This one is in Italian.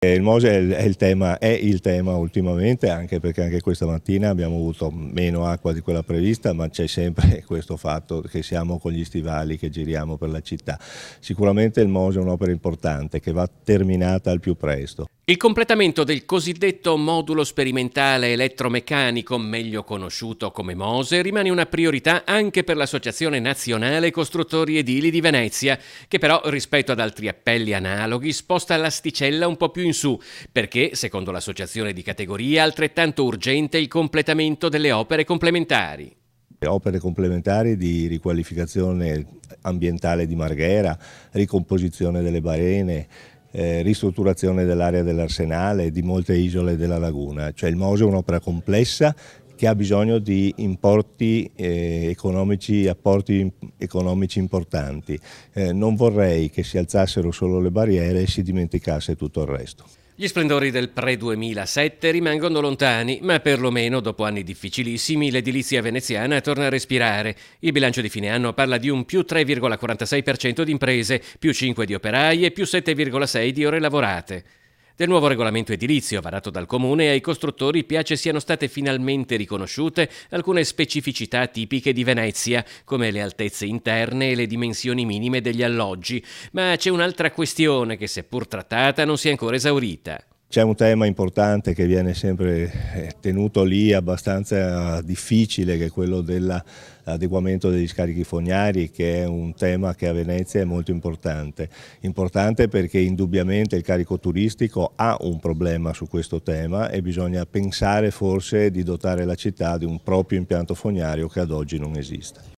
Il Mose è il tema ultimamente, anche perché anche questa mattina abbiamo avuto meno acqua di quella prevista, ma c'è sempre questo fatto che siamo con gli stivali che giriamo per la città. Sicuramente il Mose è un'opera importante che va terminata al più presto. Il completamento del cosiddetto modulo sperimentale elettromeccanico, meglio conosciuto come Mose, rimane una priorità anche per l'Associazione Nazionale Costruttori Edili di Venezia, che però rispetto ad altri appelli analoghi sposta l'asticella un po' più in su, perché, secondo l'associazione di categoria, è altrettanto urgente il completamento delle opere complementari. Opere complementari di riqualificazione ambientale di Marghera, ricomposizione delle barene, ristrutturazione dell'area dell'Arsenale e di molte isole della laguna. Cioè il Mose è un'opera complessa che ha bisogno di apporti economici importanti. Non vorrei che si alzassero solo le barriere e si dimenticasse tutto il resto. Gli splendori del pre-2007 rimangono lontani, ma perlomeno dopo anni difficilissimi l'edilizia veneziana torna a respirare. Il bilancio di fine anno parla di un più 3,46% di imprese, più 5 di operai e più 7,6 di ore lavorate. Del nuovo regolamento edilizio varato dal Comune ai costruttori piace siano state finalmente riconosciute alcune specificità tipiche di Venezia, come le altezze interne e le dimensioni minime degli alloggi, ma c'è un'altra questione che, seppur trattata, non si è ancora esaurita. C'è un tema importante che viene sempre tenuto lì, abbastanza difficile, che è quello dell'adeguamento degli scarichi fognari, che è un tema che a Venezia è molto importante. Importante perché indubbiamente il carico turistico ha un problema su questo tema e bisogna pensare forse di dotare la città di un proprio impianto fognario che ad oggi non esiste.